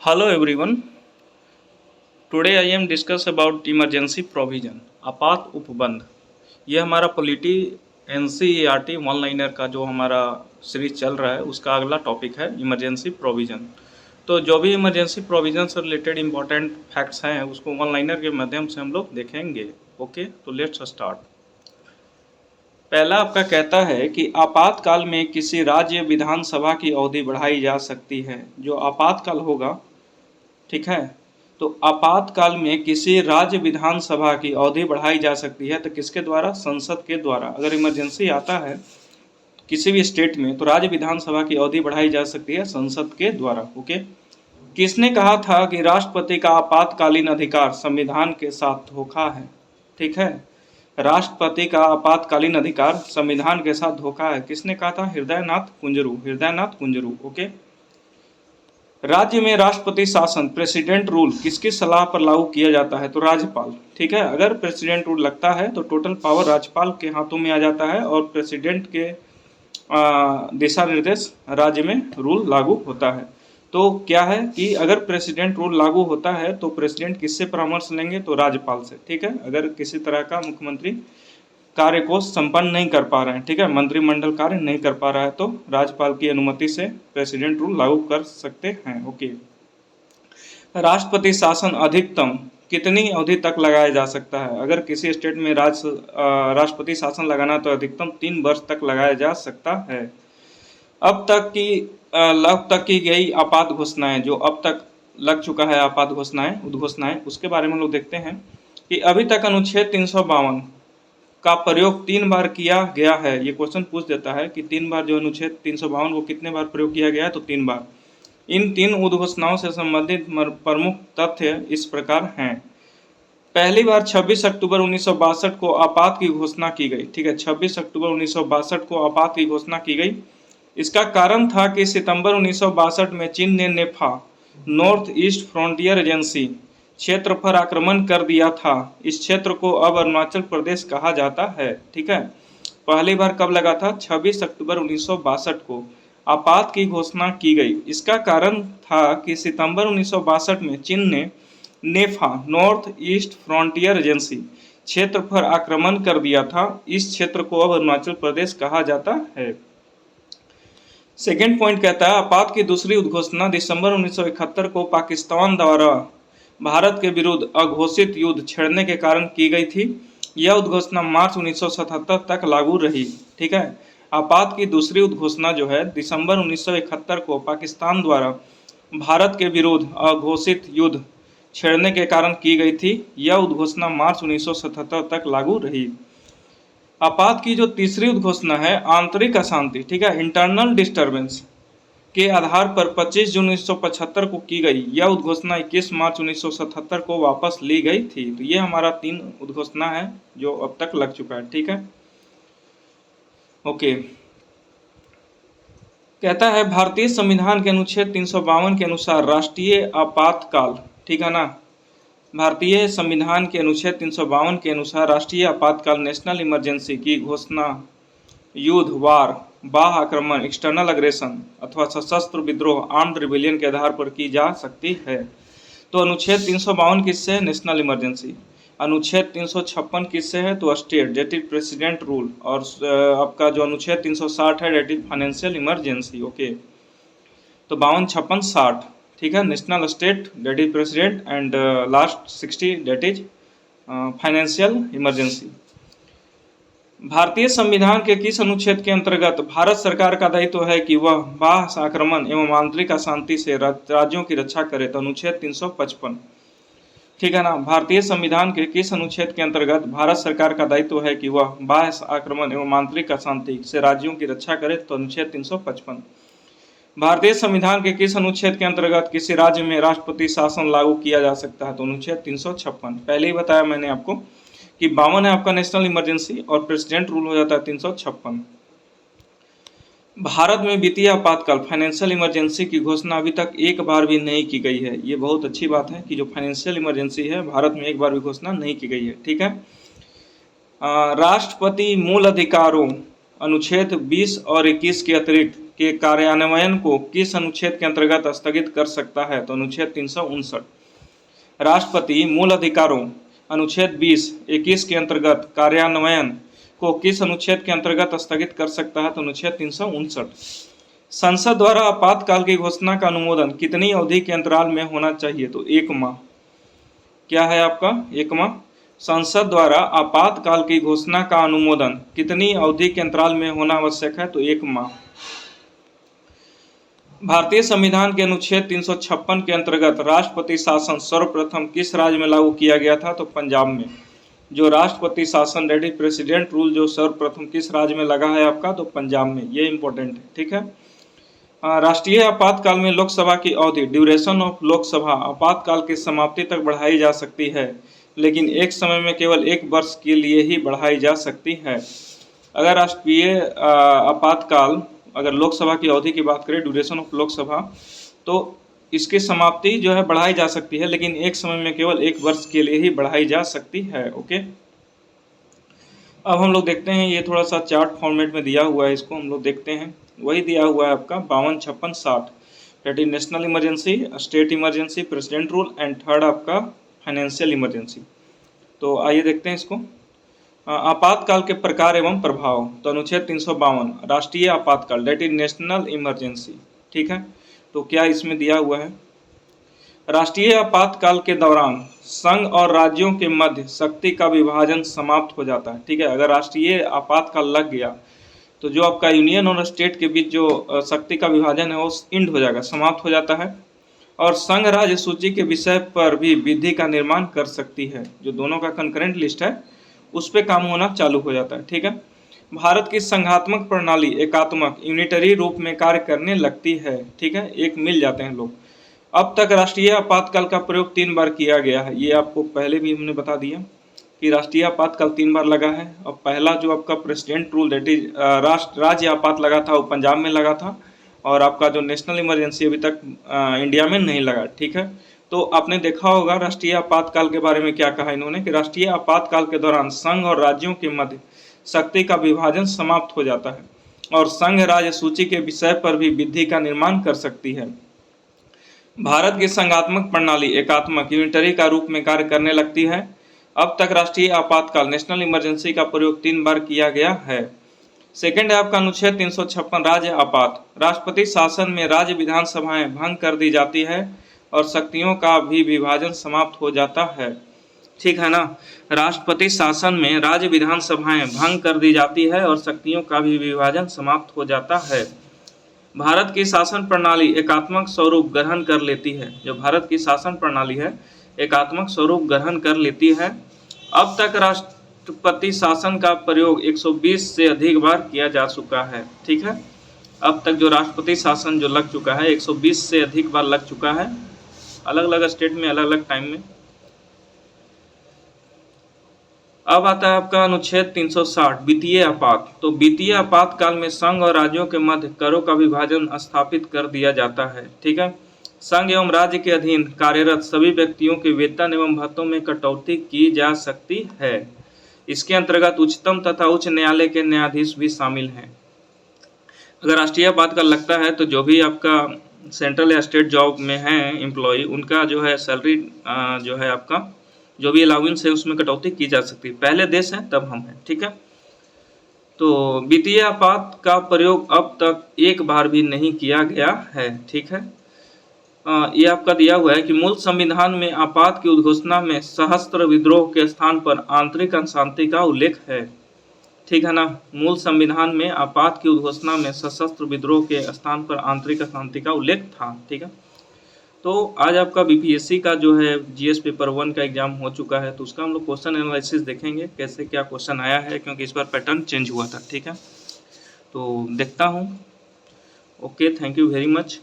Hello everyone. Today I am discuss about emergency provision आपात उपबंध। यह हमारा पॉलिटी NCERT वन लाइनर का जो हमारा सीरीज चल रहा है उसका अगला टॉपिक है इमरजेंसी प्रोविज़न। तो जो भी इमरजेंसी प्रोविज़न से रिलेटेड इंपॉर्टेंट फैक्ट्स हैं उसको वन लाइनर के माध्यम से हम लोग देखेंगे। ओके, तो लेट्स स्टार्ट। पहला आपका कहता है कि आपातकाल में किसी राज्य विधानसभा की अवधि बढ़ाई जा सकती है। जो आपातकाल होगा, ठीक है, तो आपातकाल में किसी राज्य विधानसभा की अवधि बढ़ाई जा सकती है। तो किसके द्वारा? संसद के द्वारा। अगर इमरजेंसी आता है किसी भी स्टेट में तो राज्य विधानसभा की अवधि बढ़ाई जा सकती है संसद के द्वारा। ओके, किसने कहा था कि राष्ट्रपति का आपातकालीन अधिकार संविधान के साथ धोखा है? ठीक है, राष्ट्रपति का आपातकालीन अधिकार संविधान के साथ धोखा है। किसने कहा था? हृदयनाथ कुंजरू। हृदयनाथ कुंजरू। ओके, राज्य में राष्ट्रपति शासन प्रेसिडेंट रूल किसकी सलाह पर लागू किया जाता है? तो राज्यपाल। ठीक है, अगर प्रेसिडेंट रूल लगता है तो टोटल पावर राज्यपाल के हाथों में आ जाता है और प्रेसिडेंट के दिशा निर्देश राज्य में रूल लागू होता है। तो क्या है कि अगर प्रेसिडेंट रूल लागू होता है तो प्रेसिडेंट किससे परामर्श लेंगे? तो राज्यपाल से। ठीक है, अगर किसी तरह का मुख्यमंत्री कार्य को संपन्न नहीं कर पा रहे हैं, ठीक है, मंत्रिमंडल कार्य नहीं कर पा रहा है, तो राज्यपाल की अनुमति से प्रेसिडेंट रूल लागू कर सकते हैं। ओके, राष्ट्रपति शासन अधिकतम कितनी अवधि तक लगाया जा सकता है? अगर किसी स्टेट में राष्ट्रपति शासन लगाना तो अधिकतम 3 वर्ष तक लगाया जा सकता है। अब तक की गई आपात घोषणाएं, जो अब तक लग चुका है आपात घोषणाएं, उद्घोषणाएं, उसके बारे में हम लोग देखते हैं कि अभी तक अनुच्छेद 352 का प्रयोग 3 बार किया गया है। ये क्वेश्चन पूछ देता है कि 3 बार जो अनुच्छेद 352 को कितने बार प्रयोग किया गया है? तो 3 बार। इन 3 उद्घोषणाओं से संबंधित प्रमुख तथ्य इस प्रकार हैं। पहली बार 26 अक्टूबर 1962 को आपात की घोषणा की गई। ठीक है, 26 अक्टूबर 1962 को आपात की घोषणा की गई। इसका कारण था कि सितंबर 1962 में चीन ने नेफा, नॉर्थ ईस्ट फ्रंटियर एजेंसी क्षेत्र पर आक्रमण कर दिया था। इस क्षेत्र को अब अरुणाचल प्रदेश कहा जाता है। ठीक है, पहली बार कब लगा था? 26 अक्टूबर 1962 को आपात की घोषणा की गई। इसका कारण था कि सितंबर 1962 में चीन ने नेफा, नॉर्थ ईस्ट फ्रंटियर एजेंसी क्षेत्र पर आक्रमण कर दिया था। इस क्षेत्र को अब अरुणाचल प्रदेश कहा जाता है। सेकेंड पॉइंट कहता है आपात की दूसरी उद्घोषणा दिसंबर 1971 को पाकिस्तान द्वारा भारत के विरुद्ध अघोषित युद्ध छेड़ने के कारण की गई थी। यह उद्घोषणा मार्च 1977 तक लागू रही। ठीक है, आपात की दूसरी उद्घोषणा जो है दिसंबर 1971 को पाकिस्तान द्वारा भारत के विरुद्ध अघोषित युद्ध छेड़ने के कारण की गई थी। यह उद्घोषणा मार्च 1977 तक लागू रही। आपात की जो तीसरी उद्घोषणा है आंतरिक अशांति, ठीक है, इंटरनल डिस्टर्बेंस के आधार पर 25 जून 1975 को की गई। यह उद्घोषणा 21 मार्च 1977 को वापस ली गई थी। तो ये हमारा 3 उद्घोषणा है जो अब तक लग चुका है। ठीक है, ओके, कहता है भारतीय संविधान के अनुच्छेद 352 के अनुसार राष्ट्रीय आपातकाल, ठीक है ना, भारतीय संविधान के अनुच्छेद 352 के अनुसार राष्ट्रीय आपातकाल नेशनल इमरजेंसी की घोषणा युद्ध, वार, बाह्य आक्रमण, एक्सटर्नल अग्रेशन अथवा सशस्त्र विद्रोह, आर्म्ड रिबेलियन के आधार पर की जा सकती है। तो अनुच्छेद 352 किससे है? National emergency. अनुच्छेद 356 किससे है? तो state, that is president rule. और आपका जो अनुच्छेद 360 है that is financial emergency. Okay, तो 52, 56, 60, ठीक है, national, state, that is president and last 60 that is financial emergency. भारतीय संविधान के किस अनुच्छेद के अंतर्गत भारत सरकार का दायित्व है कि वह बाह्य आक्रमण एवं आंतरिक अशांति से राज्यों की रक्षा करे? तो अनुच्छेद 355, ठीक है ना। भारतीय संविधान के किस अनुच्छेद के अंतर्गत भारत सरकार का दायित्व है कि वह बाह्य आक्रमण एवं आंतरिक अशांति से राज्यों की रक्षा करे? तो अनुच्छेद 355। भारतीय संविधान के किस अनुच्छेद के अंतर्गत किसी राज्य में राष्ट्रपति शासन लागू किया जा सकता है? तो अनुच्छेद 356। पहले ही बताया मैंने आपको कि 52 है आपका नेशनल इमरजेंसी और प्रेसिडेंट रूल हो जाता है 356। भारत में वित्तीय आपातकाल फाइनेंशियल इमरजेंसी की घोषणा अभी तक एक बार भी नहीं की गई है। ये बहुत अच्छी बात है कि जो फाइनेंशियल इमरजेंसी है भारत में एक बार भी घोषणा नहीं की गई है। ठीक है, राष्ट्रपति मूल अधिकारों अनुच्छेद 20 और 21 के अतिरिक्त के कार्यान्वयन को किस अनुच्छेद के अंतर्गत स्थगित कर सकता है? तो अनुच्छेद 359। राष्ट्रपति मूल अधिकारों अनुच्छेद 20-21 के अंतर्गत कार्यान्वयन को किस अनुच्छेद के अंतर्गत स्थगित कर सकता है? तो अनुच्छेद 359। संसद द्वारा आपातकाल की घोषणा का अनुमोदन कितनी अवधि के अंतराल में होना चाहिए? तो 1 माह। क्या है आपका? 1 माह। संसद द्वारा आपातकाल की घोषणा का अनुमोदन कितनी अवधि के अंतराल में होना आवश्यक है? तो 1 माह। भारतीय संविधान के अनुच्छेद 356 के अंतर्गत राष्ट्रपति शासन सर्वप्रथम किस राज्य में लागू किया गया था? तो पंजाब में। जो राष्ट्रपति शासन दैट इज प्रेसिडेंट रूल जो सर्वप्रथम किस राज्य में लगा है आपका? तो पंजाब में। ये इंपॉर्टेंट है, ठीक है। राष्ट्रीय आपातकाल में लोकसभा की अवधि ड्यूरेशन ऑफ लोकसभा आपातकाल की समाप्ति तक बढ़ाई जा सकती है, लेकिन एक समय में केवल 1 वर्ष के लिए ही बढ़ाई जा सकती है। अगर राष्ट्रीय आपातकाल अगर लोकसभा की अवधि की बात करें, ड्यूरेशन ऑफ लोकसभा, तो इसकी समाप्ति जो है बढ़ाई जा सकती है, लेकिन एक समय में केवल 1 वर्ष के लिए ही बढ़ाई जा सकती है। ओके, अब हम लोग देखते हैं, ये थोड़ा सा चार्ट फॉर्मेट में दिया हुआ है, इसको हम लोग देखते हैं। वही दिया हुआ है आपका 52, 56, 60, that is national emergency, state emergency, president rule and third आपका फाइनेंशियल इमरजेंसी। तो आइए देखते हैं इसको। आपातकाल के प्रकार एवं प्रभाव, तो अनुच्छेद 352 राष्ट्रीय आपातकाल दैट इज नेशनल इमरजेंसी, ठीक है। तो क्या इसमें दिया हुआ है? राष्ट्रीय आपातकाल के दौरान संघ और राज्यों के मध्य शक्ति का विभाजन समाप्त हो जाता है, ठीक है। अगर राष्ट्रीय आपातकाल लग गया तो जो आपका यूनियन और स्टेट के बीच जो शक्ति का विभाजन है वो इंड हो जाएगा, समाप्त हो जाता है, और संघ राज्य सूची के विषय पर भी विधि का निर्माण कर सकती है। जो दोनों का कंकरेंट लिस्ट है उस पर काम होना चालू हो जाता है, ठीक है। भारत की संघात्मक प्रणाली एकात्मक यूनिटरी रूप में कार्य करने लगती है, ठीक है, एक मिल जाते हैं लोग। अब तक राष्ट्रीय आपातकाल का प्रयोग 3 बार किया गया है, ये आपको पहले भी हमने बता दिया कि राष्ट्रीय आपातकाल 3 बार लगा है। और पहला जो आपका प्रेसिडेंट रूल दैट इज राज्य आपात लगा था वो पंजाब में लगा था, और आपका जो नेशनल इमरजेंसी अभी तक इंडिया में नहीं लगा, ठीक है। तो आपने देखा होगा राष्ट्रीय आपातकाल के बारे में क्या कहा इन्होंने कि राष्ट्रीय आपातकाल के दौरान संघ और राज्यों के मध्य शक्ति का विभाजन समाप्त हो जाता है और संघ राज्य सूची के विषय पर भी विधि का निर्माण कर सकती है। भारत की संघात्मक प्रणाली एकात्मक यूनिटरी का रूप में कार्य करने लगती है। अब तक राष्ट्रीय आपातकाल नेशनल इमरजेंसी का प्रयोग 3 बार किया गया है। सेकंड है आपका अनुच्छेद 356 राज्य आपात, राष्ट्रपति शासन में राज्य विधानसभाएं भंग कर दी जाती है और शक्तियों का भी विभाजन समाप्त हो जाता है, ठीक है ना। राष्ट्रपति शासन में राज्य विधानसभाएं भंग कर दी जाती है और शक्तियों का भी विभाजन समाप्त हो जाता है। भारत की शासन प्रणाली एकात्मक स्वरूप ग्रहण कर लेती है। जो भारत की शासन प्रणाली है एकात्मक स्वरूप ग्रहण कर लेती है। अब तक राष्ट्रपति शासन का प्रयोग 120 से अधिक बार किया जा चुका है, ठीक है। अब तक जो राष्ट्रपति शासन जो लग चुका है 120 से अधिक बार लग चुका है, अलग अलग स्टेट में अलग अलग टाइम में। अब आता है आपका अनुच्छेद 360 वित्तीय आपात। तो वित्तीय आपातकाल में संघ और राज्यों के मध्य करों का विभाजन स्थापित कर दिया जाता है, ठीक है। संघ एवं राज्य के अधीन कार्यरत सभी व्यक्तियों के वेतन एवं भत्तों में कटौती की जा सकती है। इसके अंतर्गत उच्चतम तथा उच्च न्यायालय के न्यायाधीश भी शामिल हैं। अगर राष्ट्रीय आपातकाल लगता है तो जो भी आपका सेंट्रल या स्टेट जॉब में है एम्प्लॉय, उनका जो है सैलरी जो है आपका जो भी अलाउंस है उसमें कटौती की जा सकती है। पहले देश है तब हम हैं, ठीक है। तो वित्तीय आपात का प्रयोग अब तक 1 बार भी नहीं किया गया है, ठीक है। ये आपका दिया हुआ है कि मूल संविधान में आपात की उद्घोषणा में सशस्त्र विद्रोह के स्थान पर आंतरिक अशांति का उल्लेख है, ठीक है ना। मूल संविधान में आपात की उद्घोषणा में सशस्त्र विद्रोह के स्थान पर आंतरिक अशांति का उल्लेख था, ठीक है। तो आज आपका बीपीएससी का जो है जीएस पेपर 1 का एग्जाम हो चुका है, तो उसका हम लोग क्वेश्चन एनालिसिस देखेंगे कैसे क्या क्वेश्चन आया है, क्योंकि इस बार पैटर्न चेंज हुआ था, ठीक है। तो देखता हूँ। Okay, thank you very much.